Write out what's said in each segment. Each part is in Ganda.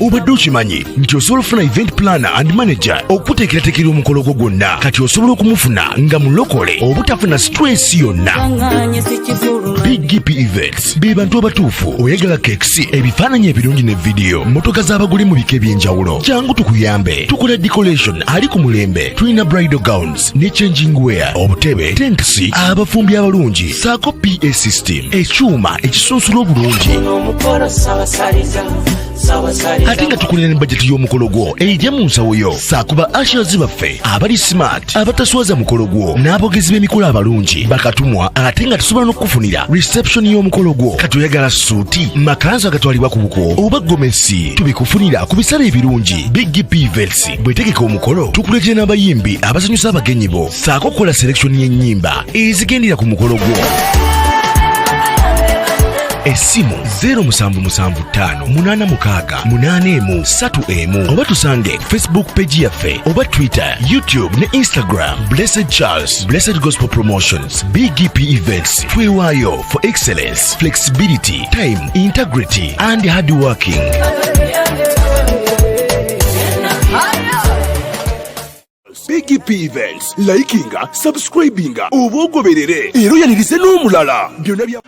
Obadde okimanyi nti osobola okufuna event planner and manager okuteekerateekera omukolo gwo gwonna kati osobola okumufuna nga mulokole obutafuna stress yonna. BGPevents be bantu abatuufu oyagala cakes, ebifaananyi ebirungi ne video, motoka z'abagole mu bika eby'enjawulo. Jangu tukuyambe, tukola decoration ali ku mulembe, tulina bridal gowns ne changing wear, obutebe, tents, abafumbi abalungi, saako PA system, ekyuma ekisunsula obulungi. Ate nga tukulira ne budget y'omukolo gwo ejja mu nsawo yo. Saakuba ushers baffe abali smart, abataswaza mukolo gwo, n'abogezi b'emikolo abalungi bakatumwa, ate nga tusobola n'okukufunira reception y'omukolo gwo. Kati oyagala suuti, makanzu agatwalibwa ku buko oba gomesi, tubikufunira ku bisale ebirungi. BGPevents bwetegeka omukolo tukuletera n'abayimbi abasanyusa abagenyi bo, saako okukola selection y'ennyimba ezigendera ku mukolo gwo. Esimu 0775868131 oba tusange Facebook page yaffe oba Twitter, YouTube ne Instagram. Blessed Charles, Blessed Gospel Promotions. BGPevents, twewaayo for excellence, flexibility, time, integrity and hard working. BGPevents, likinga, subscribinga, obogoberere era oyanirize n'omulala byonna bya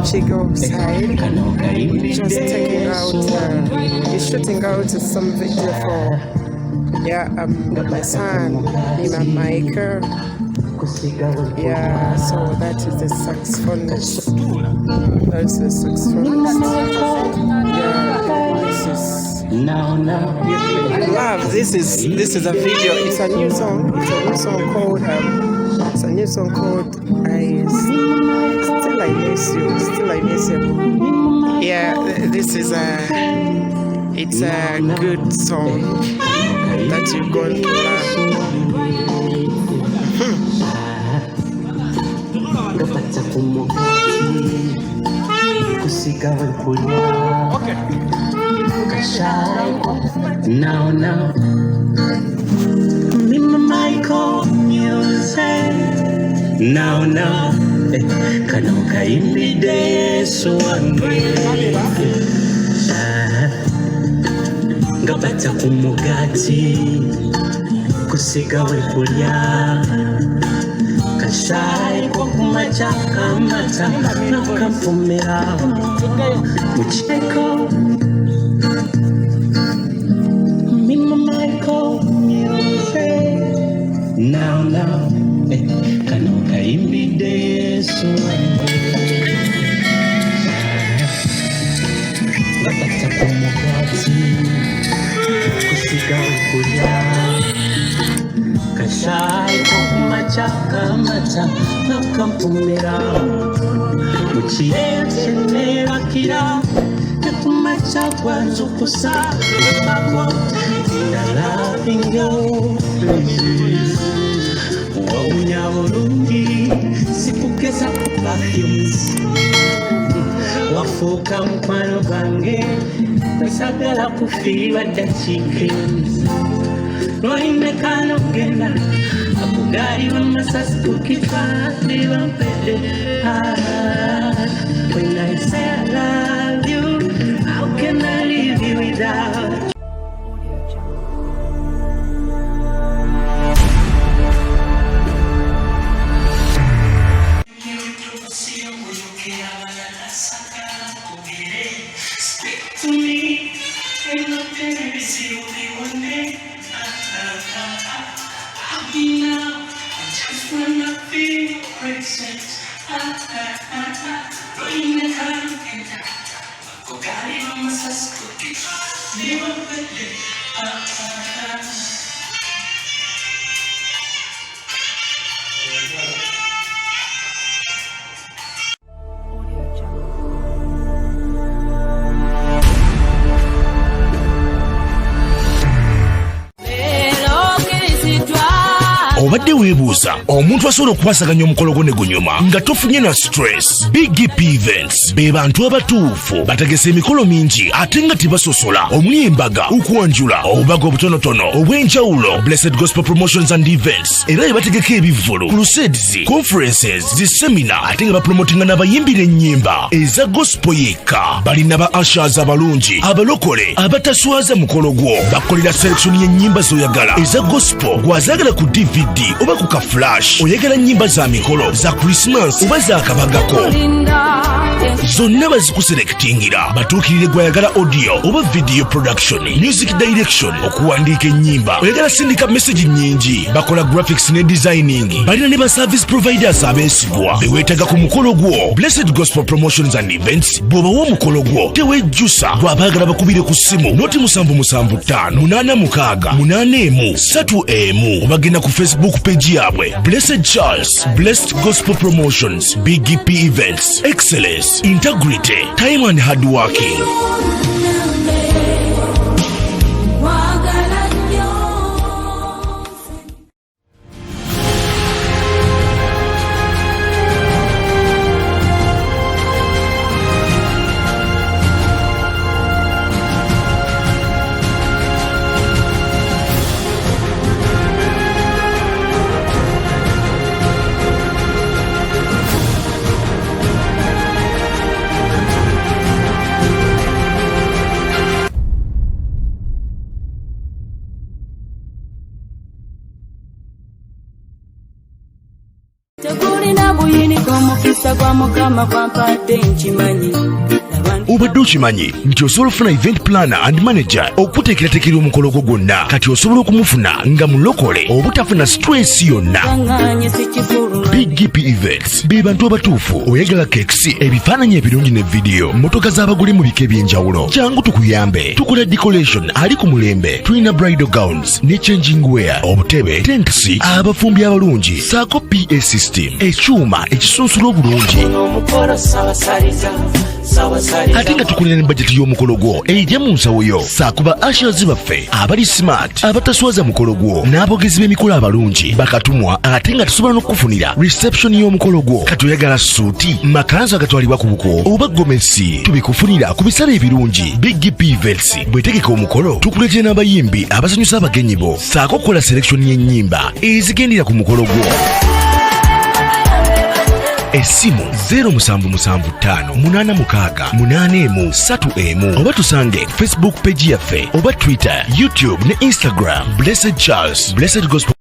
she goes outside, just taking out, he's shooting out some video for, my son, MimaMichael. Yeah, so that is the saxophonist. That's the saxophonist. Yeah, this is. I love this is a video. It's a new song. It's a new song called Still I Miss You. Still I Miss You. Yeah, this is it's a good song that you're going to learn. Okay. Now, MimaMichael music. Now, kano kaimbide swange. Ngabata kumugati kusiga wekulya. Kashai kwa kumachaka mata na kampumira mucheko. MimaMichael music. Now, kano kaimbide Kashai kumacha nakampumira muchiyete nerakira kumacha kwanza kusa bako loving you waunyabulungi sikukeza perfumes wafuka mkwano gwange nasagala kufiba chickens Noimekano genda Akugari wa masas kukifani wa mpede When I say I love you How can I leave you without Speak to me When the baby you be one day I'll be now, just wanna feel presence. Bring the hand in that. Go carry on my sass cookie. Never believe. Obadde weebuuza omuntu asobola okwasaganya omukolo gwo ne gunyuma nga tofunye na stress. BGPevents be bantu abatuufu bategese emikolo mingi ate nga tebasosola omuli embaga, Kwanjula, obubaga obutonotono obw'enjawulo, Blessed Gospel Promotions and Events, era ebategeka ebivvulu, crusades, conferences, zisemina ate nga bapromotinga n'abayimbira ennyimba eza gospel yekka. Balina ba ushers abalungi abalokole abataswaza mukolo gwo, bakolera selection y'ennyimba z'oyagala eza gospel gwazagala ku DVD oba ku ka flash, oyagala nnyimba za mikolo za Christmas oba za kabagako, zonna bazikuselektingira. Batuukirire gwayagala audio oba video production, music direction, okuwandiika ennyimba, oyagala sindika message nnyingi, bakola graphics ne designing. Balina ne ba service providers abeesigwa beweetaga ku mukolo gwo. Blessed Gospel Promotions and Events bw'obawa omukolo gwo tewejjusa, bw'abaagala bakubire ku ssimu noti 775-886-3 obagenda ku Facebook page yabwe Blessed Charles, Blessed Gospel Promotions, BGPevents, Excellence, Integrity, Time and Hardworking. Obadde okimanyi nti osobola okufuna event planner and manager okuteekerateekera omukolo gwo gwonna, kati osobola okumufuna nga mulokole obutafuna stress yonna. BGPevents be bantu abatuufu. Oyagala cakes, ebifaananyi ebirungi ne video, mmotoka z'abagole mu bika eby'enjawulo, jangu tukuyambe. Tukola decoration ali ku mulembe, tulina bridal gowns ne changing wear, obutebe, tents, abafumbi abalungi, saako PA system, ekyuma ekisunsula obulungi. Ate nga tukulira ne budget y'omukolo gwo ejja mu nsawo yo, saakuba ushers baffe abali smart, abataswaza mukolo gwo, n'abogezi b'emikolo abalungi bakatumwa, ate nga tusobola n'okukufunira reception y'omukolo gwo. Kati oyagala suuti, makanzu agatwalibwa ku buko oba gomesi, tubikufunira ku bisale ebirungi. BGPevents bwetegeka omukolo tukuleetera n'abayimbi abasanyusa abagenyi bo, saako okukola selection y'ennyimba ezigendera ku mukolo gwo. Essimu 0775-886-3 oba tusange Facebook page yaffe oba Twitter, YouTube ne Instagram. Blessed Charles, Blessed Gospel